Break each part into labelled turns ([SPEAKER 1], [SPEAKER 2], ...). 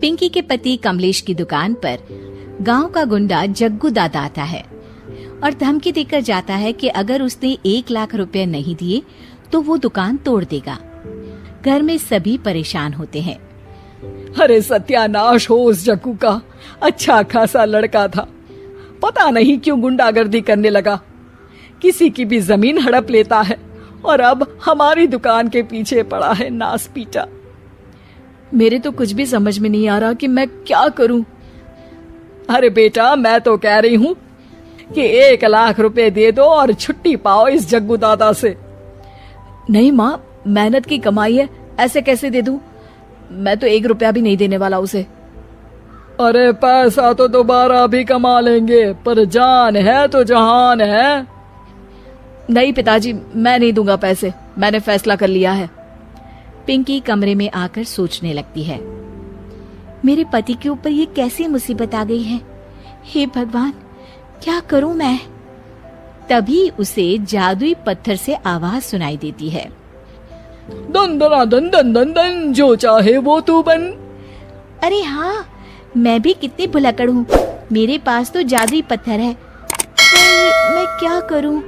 [SPEAKER 1] पिंकी के पति कमलेश की दुकान पर गांव का गुंडा जग्गू दादा आता है और धमकी देकर जाता है कि अगर उसने 1 लाख रुपए नहीं दिए तो वो दुकान तोड़ देगा। घर में सभी परेशान होते हैं।
[SPEAKER 2] अरे सत्यानाश हो उस जग्गू का, अच्छा खासा लड़का था, पता नहीं क्यों गुंडागर्दी करने लगा, किसी की भी जमीन हड़प लेता है और अब हमारी दुकान के पीछे पड़ा है नास पीटा। मेरे तो कुछ भी समझ में नहीं आ रहा कि मैं क्या करूं। अरे बेटा, मैं तो कह रही हूं कि 1 लाख रुपए दे दो और छुट्टी पाओ इस जग्गू दादा से। नहीं माँ, मेहनत की कमाई है, ऐसे कैसे दे दूं? मैं तो 1 रुपया भी नहीं देने वाला उसे। अरे पैसा तो दोबारा भी कमा लेंगे, पर जान है तो जहान है। नहीं पिताजी, मैं नहीं दूंगा पैसे, मैंने फैसला कर लिया है।
[SPEAKER 1] पिंकी कमरे में आकर सोचने लगती है, मेरे पति के ऊपर ये कैसी मुसीबत आ गई है। हे भगवान, क्या करूं मैं? तभी उसे जादुई पत्थर से आवाज सुनाई देती है,
[SPEAKER 2] दन दना दन दन दन दन, जो चाहे वो तू बन।
[SPEAKER 1] अरे हाँ, मैं भी कितनी भुलक्कड़ हूँ, मेरे पास तो जादुई पत्थर है। पर मैं क्या करूँ?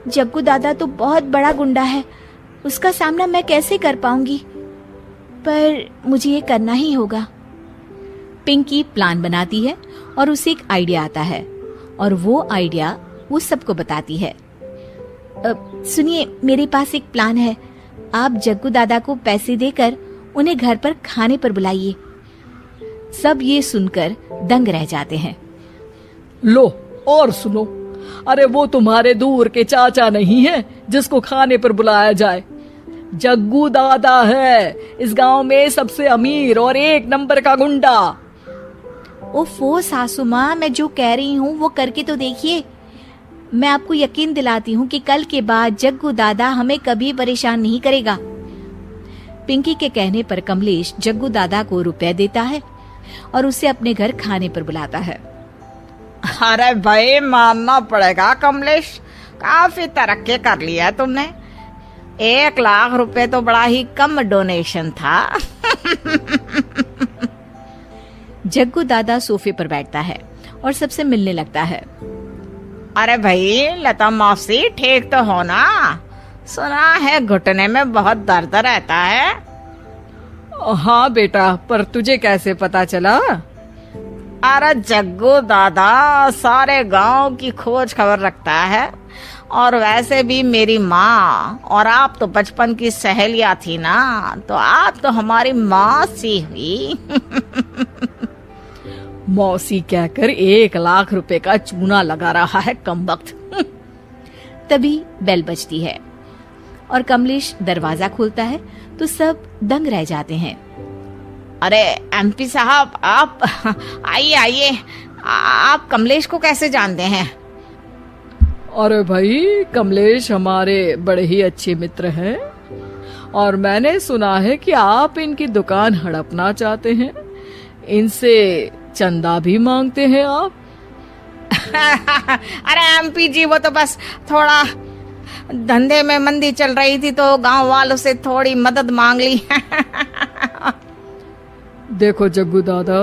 [SPEAKER 1] जग्गू दादा तो बहुत बड़ा गुंडा है, उसका सामना मैं कैसे कर पाऊंगी? पर मुझे ये करना ही होगा। पिंकी प्लान बनाती है और उसे एक आइडिया आता है और वो आइडिया वो सबको बताती है। सुनिए, मेरे पास एक प्लान है, आप जग्गू दादा को पैसे देकर उन्हें घर पर खाने पर बुलाइए। सब ये सुनकर दंग रह जाते हैं।
[SPEAKER 2] लो और सुनो, अरे वो तुम्हारे दूर के चाचा नहीं है जिसको खाने पर बुलाया जाए, जग्गू दादा है, इस गांव में सबसे अमीर और 1 नंबर का गुंडा।
[SPEAKER 1] ओफो सासू माँ, मैं जो कह रही हूँ वो करके तो देखिए। मैं आपको यकीन दिलाती हूँ कि कल के बाद जग्गू दादा हमें कभी परेशान नहीं करेगा। पिंकी के कहने पर कमलेश जग्गू दादा को रुपए देता है और उसे अपने घर खाने पर बुलाता है।
[SPEAKER 3] अरे भाई, मानना पड़ेगा कमलेश, काफी तरक्की कर लिया तुमने। 1 लाख रुपए तो बड़ा ही कम डोनेशन था।
[SPEAKER 1] जग्गू दादा सोफे पर बैठता है और सबसे मिलने लगता है।
[SPEAKER 3] अरे भाई, लता मौसी ठीक तो हो ना? सुना है घुटने में बहुत दर्द रहता है।
[SPEAKER 2] हाँ बेटा, पर तुझे कैसे पता चला?
[SPEAKER 3] अरे जग्गू दादा सारे गांव की खोज खबर रखता है, और वैसे भी मेरी माँ और आप तो बचपन की सहेलियां थी ना, तो आप तो हमारी मौसी हुई।
[SPEAKER 2] मौसी कहकर 1 लाख रुपए का चूना लगा रहा है कमबख्त।
[SPEAKER 1] तभी बेल बजती है और कमलेश दरवाजा खोलता है तो सब दंग रह जाते हैं।
[SPEAKER 3] अरे एमपी साहब, आप आइए आइए, आप कमलेश को कैसे जानते हैं?
[SPEAKER 2] अरे भाई, कमलेश हमारे बड़े ही अच्छे मित्र हैं और मैंने सुना है कि आप इनकी दुकान हड़पना चाहते हैं, इनसे चंदा भी मांगते हैं आप।
[SPEAKER 3] अरे एमपी जी, वो तो बस थोड़ा धंधे में मंदी चल रही थी तो गांव वालों से थोड़ी मदद मांग ली।
[SPEAKER 2] देखो जग्गू दादा,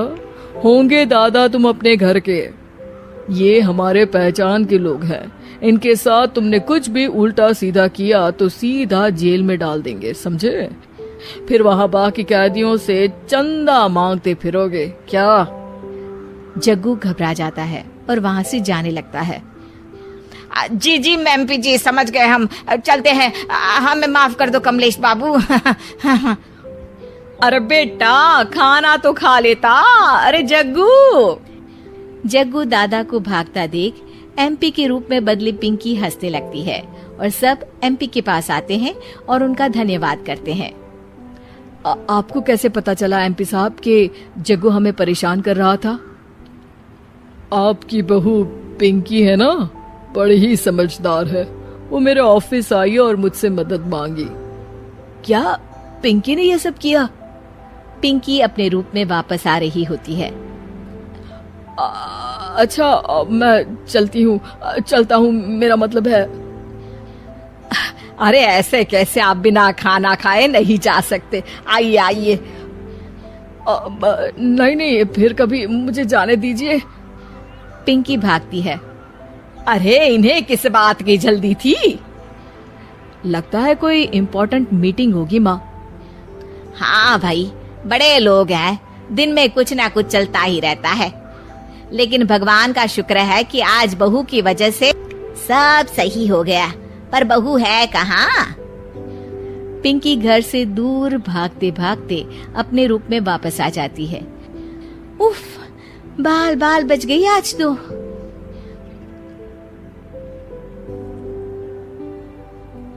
[SPEAKER 2] होंगे दादा तुम अपने घर के, ये हमारे पहचान के लोग हैं, इनके साथ तुमने कुछ भी उल्टा सीधा किया तो सीधा जेल में डाल देंगे, समझे? फिर वहां बाकी कैदियों से चंदा मांगते फिरोगे क्या?
[SPEAKER 1] जग्गू घबरा जाता है और वहां से जाने लगता है।
[SPEAKER 3] जी जी एमपी जी, समझ गए, हम चलते हैं, हमें माफ कर दो कमलेश बाबू।
[SPEAKER 2] अरे बेटा, खाना तो खा लेता। अरे जग्गू।
[SPEAKER 1] जग्गू दादा को भागता देख एमपी के रूप में बदली पिंकी हंसने लगती है और सब एमपी के पास आते हैं और उनका धन्यवाद करते हैं।
[SPEAKER 2] आपको कैसे पता चला एमपी साहब कि जग्गू हमें परेशान कर रहा था? आपकी बहू पिंकी है ना, बड़ी ही समझदार है, वो मेरे ऑफिस आई और मुझसे मदद मांगी।
[SPEAKER 1] क्या पिंकी ने ये सब किया? पिंकी अपने रूप में वापस आ रही होती है।
[SPEAKER 2] अच्छा, मैं चलता हूँ, मेरा मतलब है।
[SPEAKER 3] अरे ऐसे कैसे, आप बिना खाना खाए नहीं जा सकते, आइए आइए।
[SPEAKER 2] नहीं नहीं, फिर कभी मुझे जाने दीजिए।
[SPEAKER 1] पिंकी भागती है।
[SPEAKER 2] अरे इन्हें किस बात की जल्दी थी? लगता है कोई इम्पोर्टेंट मीटिंग होगी माँ।
[SPEAKER 3] हाँ भाई, बड़े लोग हैं, दिन में कुछ ना कुछ चलता ही रहता है। लेकिन भगवान का शुक्र है कि आज बहू की वजह से सब सही हो गया। पर बहू है कहाँ?
[SPEAKER 1] पिंकी घर से दूर भागते भागते अपने रूप में वापस आ जाती है। उफ, बाल बाल बच गई आज तो।